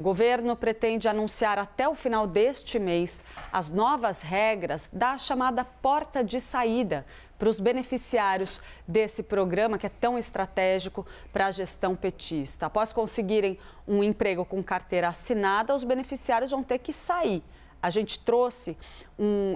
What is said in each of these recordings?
O governo pretende anunciar até o final deste mês as novas regras da chamada porta de saída para os beneficiários desse programa que é tão estratégico para a gestão petista. Após conseguirem um emprego com carteira assinada, os beneficiários vão ter que sair. A gente trouxe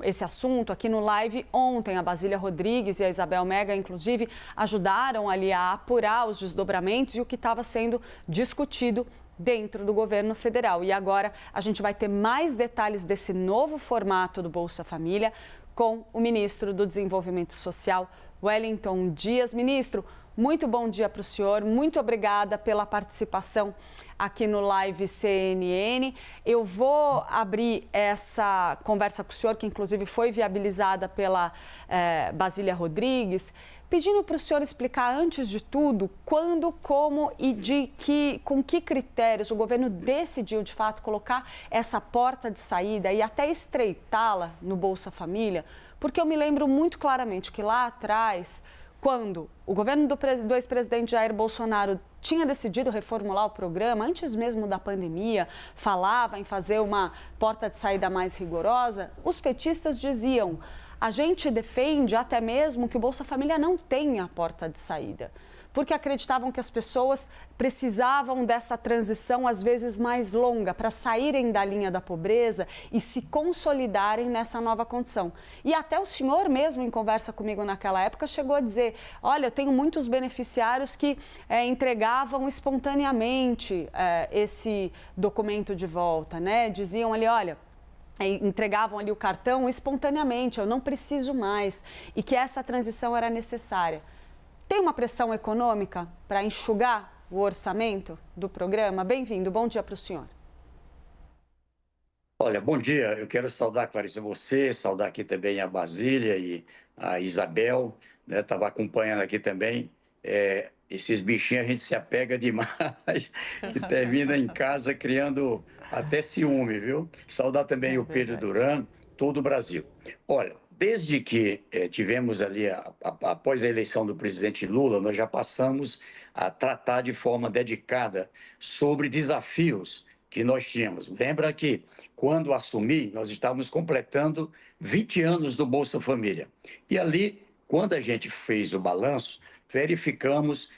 esse assunto aqui no live ontem. A Basília Rodrigues e a Isabel Mega, inclusive, ajudaram ali a apurar os desdobramentos e o que estava sendo discutido dentro do governo federal. E agora a gente vai ter mais detalhes desse novo formato do Bolsa Família com o ministro do Desenvolvimento Social, Wellington Dias. Ministro, muito bom dia para o senhor, muito obrigada pela participação aqui no Live CNN. Eu vou abrir essa conversa com o senhor, que inclusive foi viabilizada pela Basília Rodrigues, pedindo para o senhor explicar, antes de tudo, quando, como e com que critérios o governo decidiu, de fato, colocar essa porta de saída e até estreitá-la no Bolsa Família, porque eu me lembro muito claramente que lá atrás, quando o governo do ex-presidente Jair Bolsonaro tinha decidido reformular o programa, antes mesmo da pandemia, falava em fazer uma porta de saída mais rigorosa, os petistas diziam: a gente defende até mesmo que o Bolsa Família não tenha porta de saída, porque acreditavam que as pessoas precisavam dessa transição, às vezes mais longa, para saírem da linha da pobreza e se consolidarem nessa nova condição. E até o senhor mesmo, em conversa comigo naquela época, chegou a dizer: olha, eu tenho muitos beneficiários que entregavam espontaneamente esse documento de volta, né? Diziam ali, olha, entregavam ali o cartão espontaneamente, eu não preciso mais, e que essa transição era necessária. Tem uma pressão econômica para enxugar o orçamento do programa? Bem-vindo, bom dia para o senhor. Olha, bom dia. Eu quero saudar, Clarice, você, saudar aqui também a Basília e a Isabel, né? Estava acompanhando aqui também. Esses bichinhos a gente se apega demais, que termina em casa criando até ciúme, viu? Saudar também o Pedro Duran, todo o Brasil. Olha, desde que tivemos ali, após a eleição do presidente Lula, nós já passamos a tratar de forma dedicada sobre desafios que nós tínhamos. Lembra que, quando assumi, nós estávamos completando 20 anos do Bolsa Família. E ali, quando a gente fez o balanço, verificamos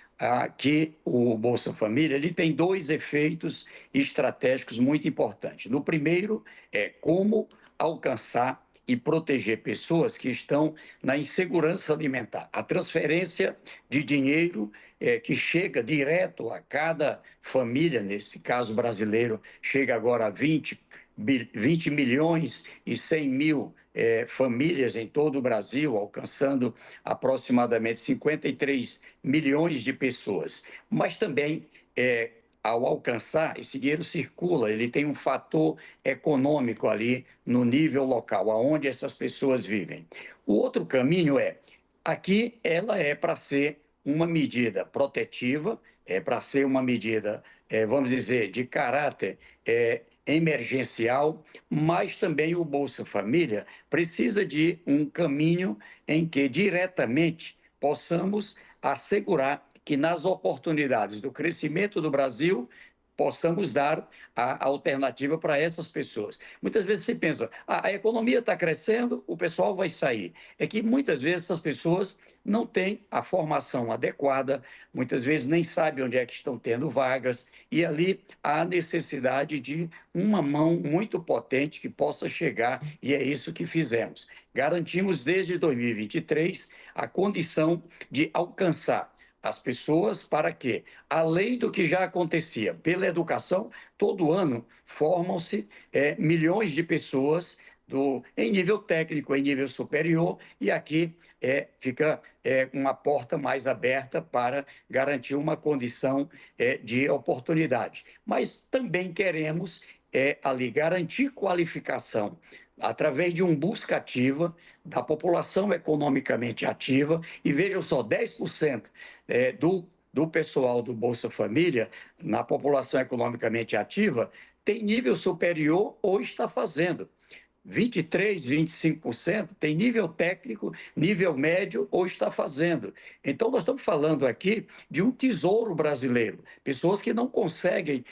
que o Bolsa Família ele tem dois efeitos estratégicos muito importantes. No primeiro, é como alcançar e proteger pessoas que estão na insegurança alimentar. A transferência de dinheiro que chega direto a cada família, nesse caso brasileiro, chega agora a 20 milhões e 100 mil famílias em todo o Brasil, alcançando aproximadamente 53 milhões de pessoas. Mas também, ao alcançar, esse dinheiro circula, ele tem um fator econômico ali no nível local, aonde essas pessoas vivem. O outro caminho aqui ela é para ser uma medida protetiva, é para ser uma medida, vamos dizer, de caráter emergencial, mas também o Bolsa Família precisa de um caminho em que diretamente possamos assegurar que nas oportunidades do crescimento do Brasil possamos dar a alternativa para essas pessoas. Muitas vezes se pensa, a economia está crescendo, o pessoal vai sair. É que muitas vezes essas pessoas não têm a formação adequada, muitas vezes nem sabem onde é que estão tendo vagas, e ali há necessidade de uma mão muito potente que possa chegar, e é isso que fizemos. Garantimos desde 2023 a condição de alcançar as pessoas para que, além do que já acontecia pela educação, todo ano formam-se milhões de pessoas em nível técnico, em nível superior, e aqui fica uma porta mais aberta para garantir uma condição de oportunidade. Mas também queremos ali garantir qualificação através de um busca ativa da população economicamente ativa, e vejam só, 10% do pessoal do Bolsa Família, na população economicamente ativa, tem nível superior ou está fazendo. 23, 25% tem nível técnico, nível médio ou está fazendo. Então, nós estamos falando aqui de um tesouro brasileiro, pessoas que não conseguem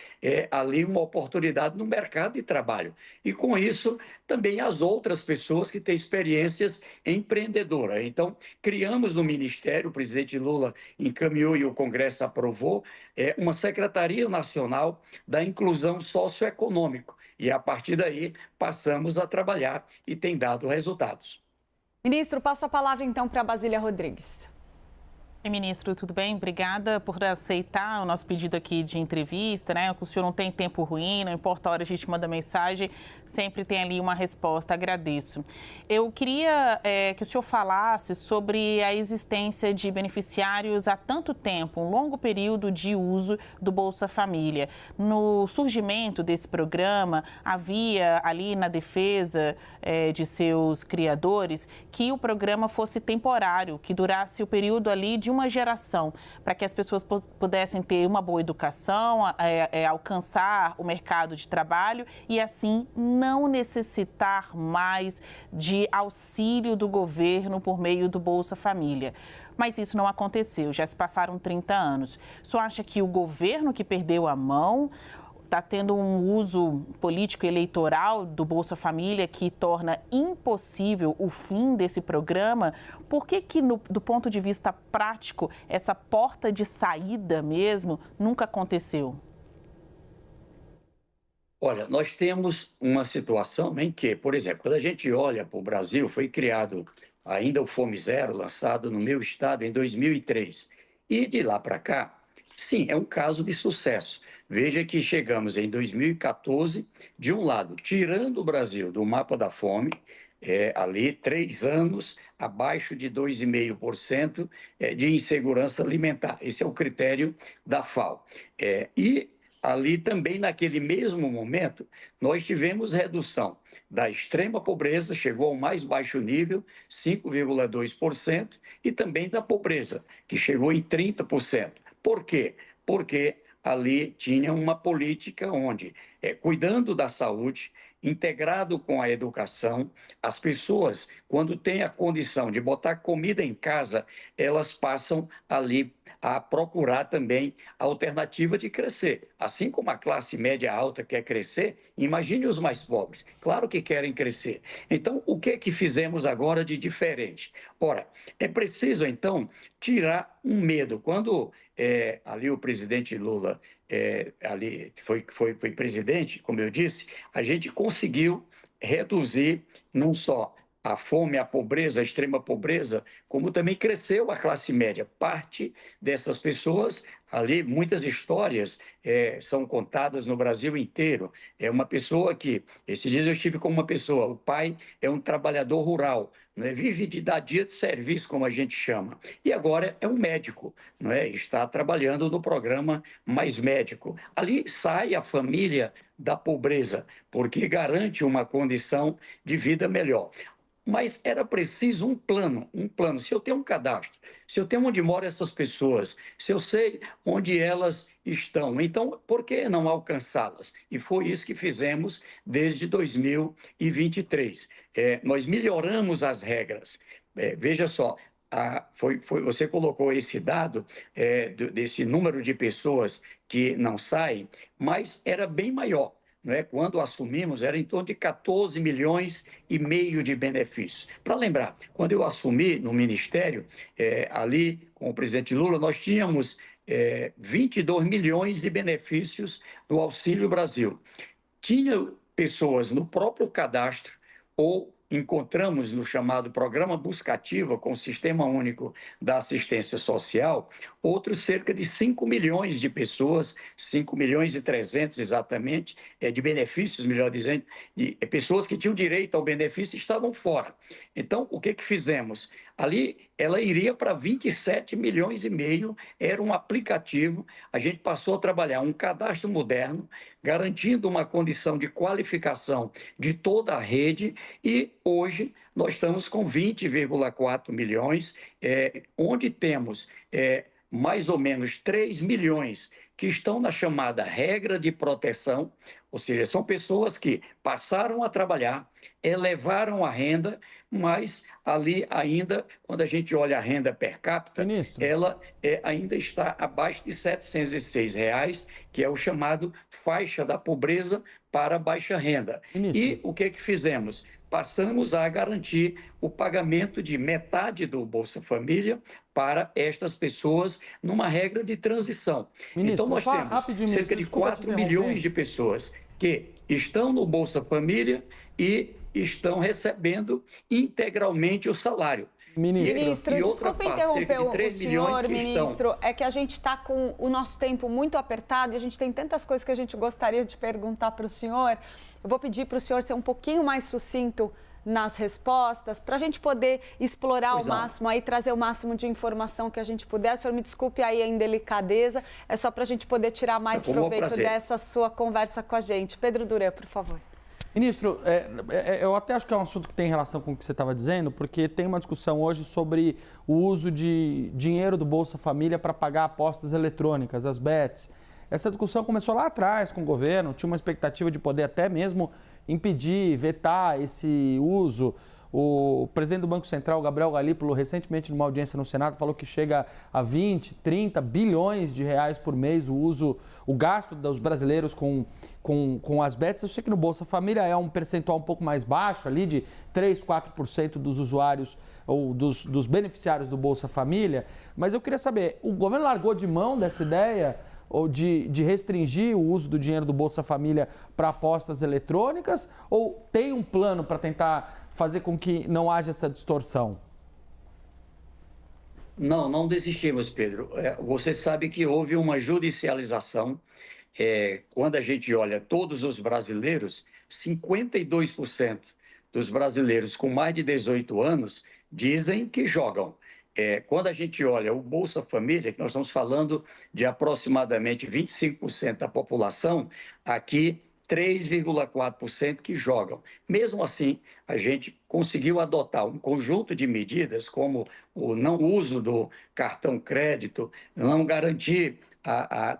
ali uma oportunidade no mercado de trabalho. E com isso, também as outras pessoas que têm experiências empreendedoras. Então, criamos no Ministério, o presidente Lula encaminhou e o Congresso aprovou, uma Secretaria Nacional da Inclusão Socioeconômica. E, a partir daí, passamos a trabalhar e tem dado resultados. Ministro, passo a palavra então para a Basília Rodrigues. Oi, ministro, tudo bem? Obrigada por aceitar o nosso pedido aqui de entrevista, né? O senhor não tem tempo ruim, não importa a hora, a gente manda mensagem, sempre tem ali uma resposta, agradeço. Eu queria que o senhor falasse sobre a existência de beneficiários há tanto tempo, um longo período de uso do Bolsa Família. No surgimento desse programa, havia ali na defesa de seus criadores que o programa fosse temporário, que durasse o período ali de uma geração, para que as pessoas pudessem ter uma boa educação, alcançar o mercado de trabalho e, assim, não necessitar mais de auxílio do governo por meio do Bolsa Família. Mas isso não aconteceu, já se passaram 30 anos. O senhor acha que o governo que perdeu a mão está tendo um uso político eleitoral do Bolsa Família que torna impossível o fim desse programa? Por que do ponto de vista prático, essa porta de saída mesmo nunca aconteceu? Olha, nós temos uma situação em que, por exemplo, quando a gente olha para o Brasil, foi criado ainda o Fome Zero, lançado no meu estado em 2003. E de lá para cá, sim, é um caso de sucesso. Veja que chegamos em 2014, de um lado, tirando o Brasil do mapa da fome, ali 3 anos abaixo de 2,5% de insegurança alimentar. Esse é o critério da FAO. E ali também, naquele mesmo momento, nós tivemos redução da extrema pobreza, chegou ao mais baixo nível, 5,2%, e também da pobreza, que chegou em 30%. Por quê? Porque ali tinha uma política onde, cuidando da saúde, integrado com a educação, as pessoas, quando têm a condição de botar comida em casa, elas passam ali a procurar também a alternativa de crescer. Assim como a classe média alta quer crescer, imagine os mais pobres. Claro que querem crescer. Então, o que é que fizemos agora de diferente? Ora, é preciso, então, tirar um medo. Quando ali o presidente Lula ali foi presidente, como eu disse, a gente conseguiu reduzir não só a fome, a pobreza, a extrema pobreza, como também cresceu a classe média. Parte dessas pessoas, ali, muitas histórias são contadas no Brasil inteiro. É uma pessoa que, esses dias eu estive com uma pessoa, o pai é um trabalhador rural, né? Vive de dar dia de serviço, como a gente chama, e agora é um médico, não é? Está trabalhando no programa Mais Médico. Ali sai a família da pobreza, porque garante uma condição de vida melhor. Mas era preciso um plano, um plano. Se eu tenho um cadastro, se eu tenho onde moram essas pessoas, se eu sei onde elas estão, então por que não alcançá-las? E foi isso que fizemos desde 2023. Nós melhoramos as regras. Veja só, você colocou esse dado desse número de pessoas que não saem, mas era bem maior. Quando assumimos, era em torno de 14 milhões e meio de benefícios. Para lembrar, quando eu assumi no Ministério, ali com o presidente Lula, nós tínhamos 22 milhões de benefícios do Auxílio Brasil. Tinha pessoas no próprio cadastro ou encontramos no chamado Programa Busca Ativa, com o Sistema Único da Assistência Social, outros cerca de 5 milhões de pessoas, 5 milhões e 300 exatamente, de benefícios, melhor dizendo, de pessoas que tinham direito ao benefício e estavam fora. Então, o que fizemos? Ali, ela iria para 27 milhões e meio, era um aplicativo, a gente passou a trabalhar um cadastro moderno, garantindo uma condição de qualificação de toda a rede, e hoje nós estamos com 20,4 milhões, onde temos mais ou menos 3 milhões que estão na chamada regra de proteção, ou seja, são pessoas que passaram a trabalhar, elevaram a renda, mas ali ainda, quando a gente olha a renda per capita, Ministro. ela ainda está abaixo de R$ 706, que é o chamado faixa da pobreza para baixa renda. Ministro. E o que fizemos? Passamos a garantir o pagamento de metade do Bolsa Família para estas pessoas numa regra de transição. Ministro, Então, nós só temos rapidinho, cerca ministro, de desculpa te 4 interromper. milhões de pessoas que estão no Bolsa Família e estão recebendo integralmente o salário. Ministro, E outra desculpa parte, cerca interromper de o 3 milhões senhor, que estão. ministro, é que a gente está com o nosso tempo muito apertado e a gente tem tantas coisas que a gente gostaria de perguntar para o senhor. Eu vou pedir para o senhor ser um pouquinho mais sucinto nas respostas, para a gente poder explorar ao máximo, aí trazer o máximo de informação que a gente puder. O senhor me desculpe aí a indelicadeza, é só para a gente poder tirar mais proveito dessa sua conversa com a gente. Pedro Duran, por favor. Ministro, eu até acho que é um assunto que tem relação com o que você estava dizendo, porque tem uma discussão hoje sobre o uso de dinheiro do Bolsa Família para pagar apostas eletrônicas, as bets. Essa discussão começou lá atrás com o governo, tinha uma expectativa de poder até mesmo impedir, vetar esse uso. O presidente do Banco Central, Gabriel Galípolo, recentemente numa audiência no Senado, falou que chega a 20, 30 bilhões de reais por mês o gasto dos brasileiros com as bets. Eu sei que no Bolsa Família é um percentual um pouco mais baixo, ali de 3, 4% dos usuários ou dos beneficiários do Bolsa Família, mas eu queria saber, o governo largou de mão dessa ideia ou de restringir o uso do dinheiro do Bolsa Família para apostas eletrônicas, ou tem um plano para tentar fazer com que não haja essa distorção? Não desistimos, Pedro. Você sabe que houve uma judicialização. Quando a gente olha todos os brasileiros, 52% dos brasileiros com mais de 18 anos dizem que jogam. Quando a gente olha o Bolsa Família, que nós estamos falando de aproximadamente 25% da população, aqui 3,4% que jogam. Mesmo assim, a gente conseguiu adotar um conjunto de medidas, como o não uso do cartão crédito, não garantir,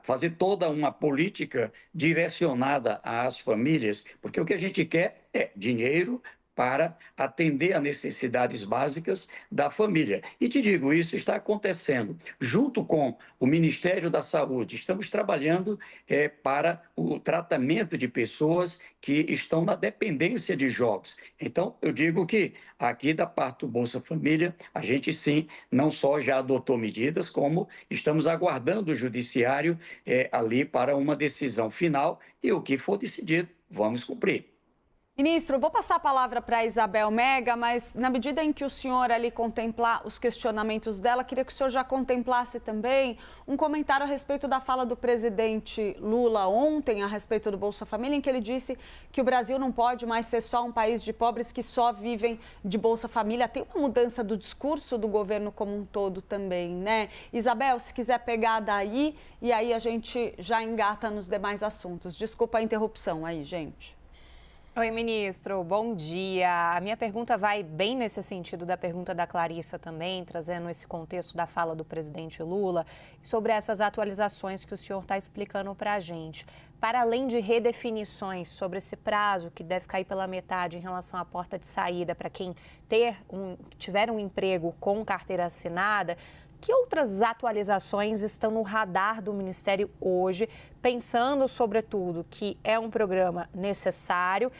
fazer toda uma política direcionada às famílias, porque o que a gente quer é dinheiro para atender a necessidades básicas da família. E te digo, isso está acontecendo. Junto com o Ministério da Saúde, estamos trabalhando para o tratamento de pessoas que estão na dependência de jogos. Então, eu digo que aqui da parte do Bolsa Família, a gente sim, não só já adotou medidas, como estamos aguardando o judiciário ali para uma decisão final e o que for decidido, vamos cumprir. Ministro, vou passar a palavra para a Isabel Mega, mas na medida em que o senhor ali contemplar os questionamentos dela, queria que o senhor já contemplasse também um comentário a respeito da fala do presidente Lula ontem, a respeito do Bolsa Família, em que ele disse que o Brasil não pode mais ser só um país de pobres que só vivem de Bolsa Família. Tem uma mudança do discurso do governo como um todo também, né? Isabel, se quiser pegar daí, e aí a gente já engata nos demais assuntos. Desculpa a interrupção aí, gente. Oi, ministro, bom dia. A minha pergunta vai bem nesse sentido da pergunta da Clarissa também, trazendo esse contexto da fala do presidente Lula e sobre essas atualizações que o senhor está explicando para a gente. Para além de redefinições sobre esse prazo que deve cair pela metade em relação à porta de saída para quem tiver um emprego com carteira assinada, que outras atualizações estão no radar do Ministério hoje, pensando, sobretudo, que é um programa necessário,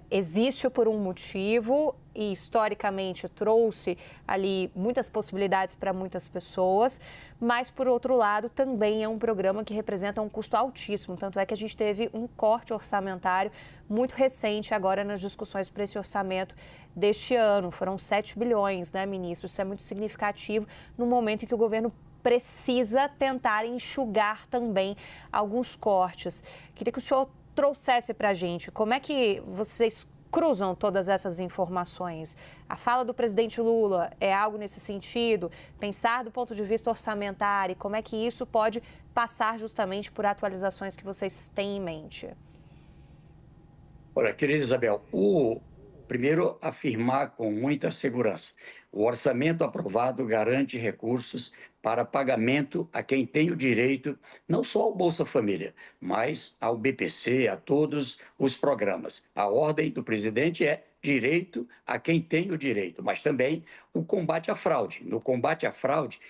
existe por um motivo e, historicamente, trouxe ali muitas possibilidades para muitas pessoas, mas, por outro lado, também é um programa que representa um custo altíssimo, tanto é que a gente teve um corte orçamentário muito recente agora nas discussões para esse orçamento deste ano. Foram 7 bilhões, né, ministro? Isso é muito significativo no momento em que o governo precisa tentar enxugar também alguns cortes. Queria que o senhor trouxesse para a gente como é que vocês cruzam todas essas informações. A fala do presidente Lula é algo nesse sentido? Pensar do ponto de vista orçamentário, como é que isso pode passar justamente por atualizações que vocês têm em mente? Olha, querida Isabel, primeiro afirmar com muita segurança, o orçamento aprovado garante recursos para pagamento a quem tem o direito, não só ao Bolsa Família, mas ao BPC, a todos os programas. A ordem do presidente é direito a quem tem o direito, mas também o combate à fraude. No combate à fraude,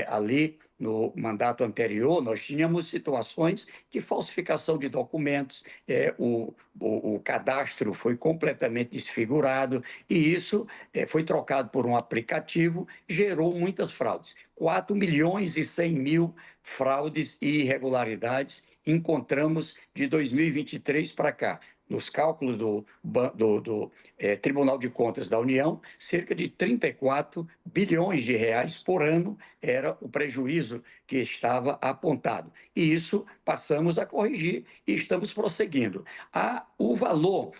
ali no mandato anterior, nós tínhamos situações de falsificação de documentos, o cadastro foi completamente desfigurado e isso foi trocado por um aplicativo, gerou muitas fraudes. 4 milhões e 100 mil fraudes e irregularidades encontramos de 2023 para cá. Nos cálculos do Tribunal de Contas da União, cerca de 34 bilhões de reais por ano era o prejuízo que estava apontado. E isso passamos a corrigir e estamos prosseguindo. O valor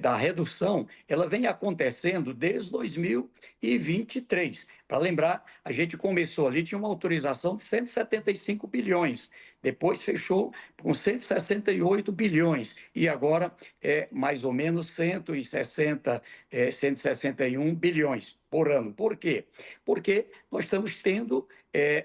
da redução, ela vem acontecendo desde 2023. Para lembrar, a gente começou ali, tinha uma autorização de 175 bilhões, depois fechou com 168 bilhões e agora é mais ou menos 161 bilhões por ano. Por quê? Porque nós estamos tendo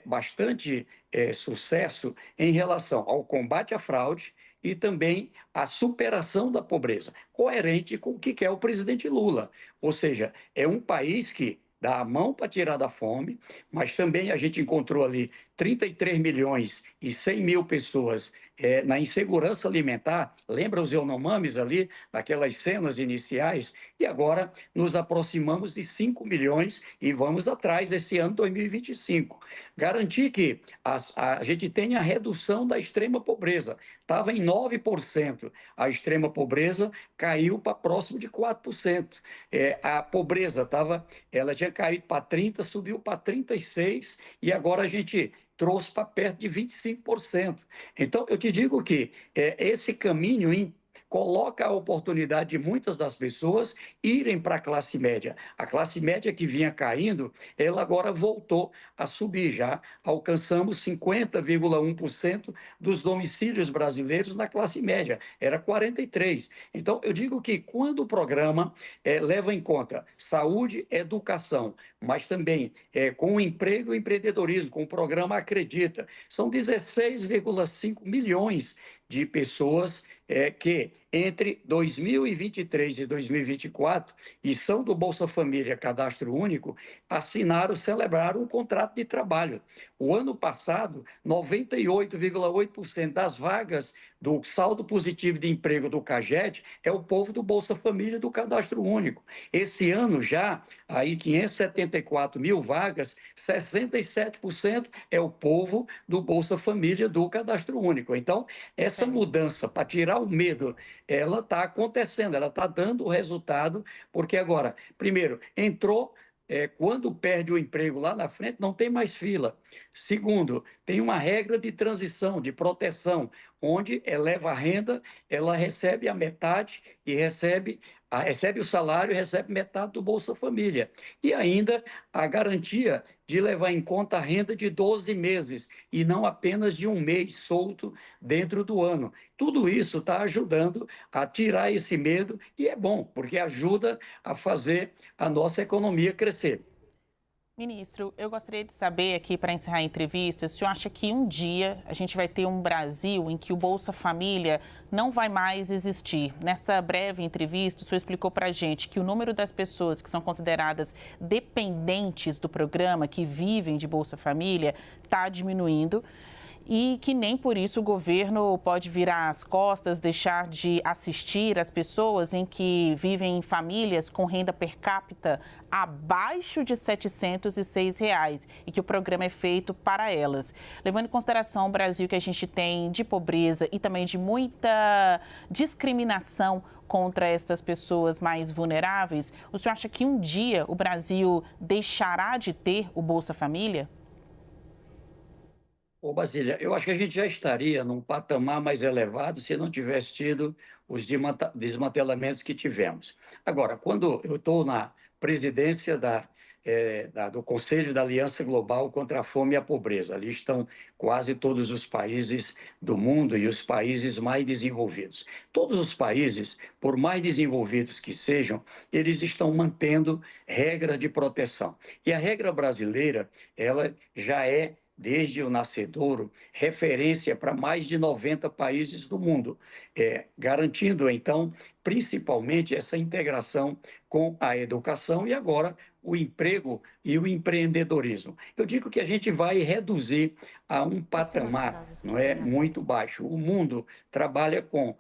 bastante sucesso em relação ao combate à fraude e também a superação da pobreza, coerente com o que quer o presidente Lula. Ou seja, é um país que dá a mão para tirar da fome, mas também a gente encontrou ali 33 milhões e 100 mil pessoas na insegurança alimentar. Lembra os Yanomamis ali, naquelas cenas iniciais? E agora nos aproximamos de 5 milhões e vamos atrás esse ano 2025. Garantir que a gente tenha a redução da extrema pobreza. Estava em 9%. A extrema pobreza caiu para próximo de 4%. A pobreza ela tinha caído para 30%, subiu para 36%, e agora a gente trouxe para perto de 25%. Então, eu te digo que esse caminho coloca a oportunidade de muitas das pessoas irem para a classe média. A classe média que vinha caindo, ela agora voltou a subir já. Alcançamos 50,1% dos domicílios brasileiros na classe média. Era 43%. Então, eu digo que quando o programa leva em conta saúde, educação, mas também com o emprego e empreendedorismo, com o programa Acredita, são 16,5 milhões de pessoas que entre 2023 e 2024, e são do Bolsa Família Cadastro Único, celebraram um contrato de trabalho. O ano passado, 98,8% das vagas do saldo positivo de emprego do CAGED é o povo do Bolsa Família do Cadastro Único. Esse ano já, aí 574 mil vagas, 67% é o povo do Bolsa Família do Cadastro Único. Então, essa mudança para tirar o medo, ela está acontecendo, ela está dando o resultado, porque agora, primeiro, entrou, quando perde o emprego lá na frente, não tem mais fila. Segundo, tem uma regra de transição, de proteção, onde eleva a renda, ela recebe a metade e recebe o salário e recebe metade do Bolsa Família. E ainda a garantia de levar em conta a renda de 12 meses e não apenas de um mês solto dentro do ano. Tudo isso está ajudando a tirar esse medo e é bom, porque ajuda a fazer a nossa economia crescer. Ministro, eu gostaria de saber aqui, para encerrar a entrevista, se o senhor acha que um dia a gente vai ter um Brasil em que o Bolsa Família não vai mais existir. Nessa breve entrevista, o senhor explicou para a gente que o número das pessoas que são consideradas dependentes do programa, que vivem de Bolsa Família, está diminuindo. E que nem por isso o governo pode virar as costas, deixar de assistir as pessoas em que vivem em famílias com renda per capita abaixo de R$ 706 e que o programa é feito para elas. Levando em consideração o Brasil que a gente tem de pobreza e também de muita discriminação contra estas pessoas mais vulneráveis, o senhor acha que um dia o Brasil deixará de ter o Bolsa Família? Ô, Basília, eu acho que a gente já estaria num patamar mais elevado se não tivesse tido os desmantelamentos que tivemos. Agora, quando eu estou na presidência do Conselho da Aliança Global contra a Fome e a Pobreza, ali estão quase todos os países do mundo e os países mais desenvolvidos. Todos os países, por mais desenvolvidos que sejam, eles estão mantendo regras de proteção. E a regra brasileira, ela já é desde o nascedouro, referência para mais de 90 países do mundo, garantindo, então, principalmente essa integração com a educação e agora o emprego e o empreendedorismo. Eu digo que a gente vai reduzir a um patamar, não é, muito baixo. O mundo trabalha com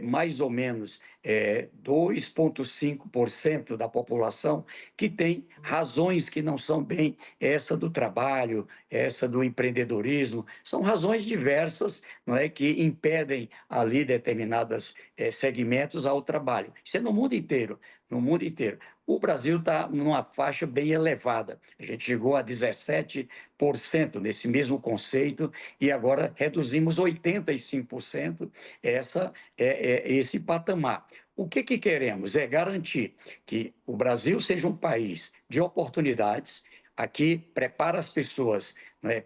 mais ou menos 2,5% da população que tem razões que não são bem essa do trabalho, essa do empreendedorismo. São razões diversas, não é, que impedem ali determinados segmentos ao trabalho. Isso é no mundo inteiro, no mundo inteiro. O Brasil está numa faixa bem elevada. A gente chegou a 17% nesse mesmo conceito e agora reduzimos 85% esse patamar. O que queremos? É garantir que o Brasil seja um país de oportunidades, aqui prepara as pessoas, né,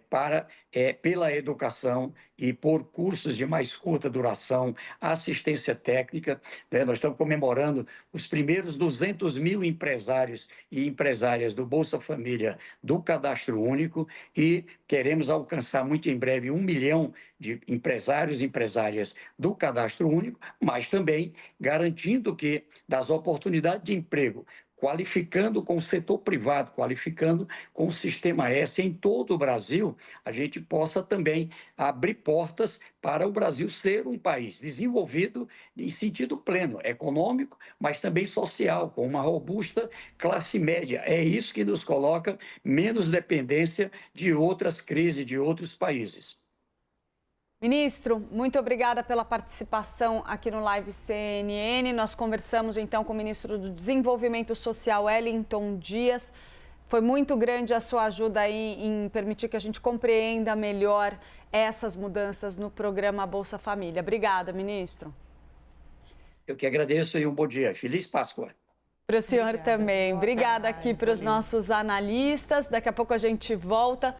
pela educação e por cursos de mais curta duração, assistência técnica, né? Nós estamos comemorando os primeiros 200 mil empresários e empresárias do Bolsa Família do Cadastro Único e queremos alcançar muito em breve 1 milhão de empresários e empresárias do Cadastro Único, mas também garantindo que das oportunidades de emprego, qualificando com o setor privado, qualificando com o Sistema S em todo o Brasil, a gente possa também abrir portas para o Brasil ser um país desenvolvido em sentido pleno, econômico, mas também social, com uma robusta classe média. É isso que nos coloca menos dependência de outras crises de outros países. Ministro, muito obrigada pela participação aqui no Live CNN. Nós conversamos então com o ministro do Desenvolvimento Social, Wellington Dias. Foi muito grande a sua ajuda aí em permitir que a gente compreenda melhor essas mudanças no programa Bolsa Família. Obrigada, ministro. Eu que agradeço e um bom dia. Feliz Páscoa. Para o senhor também. Obrigada aqui para os nossos analistas. Daqui a pouco a gente volta.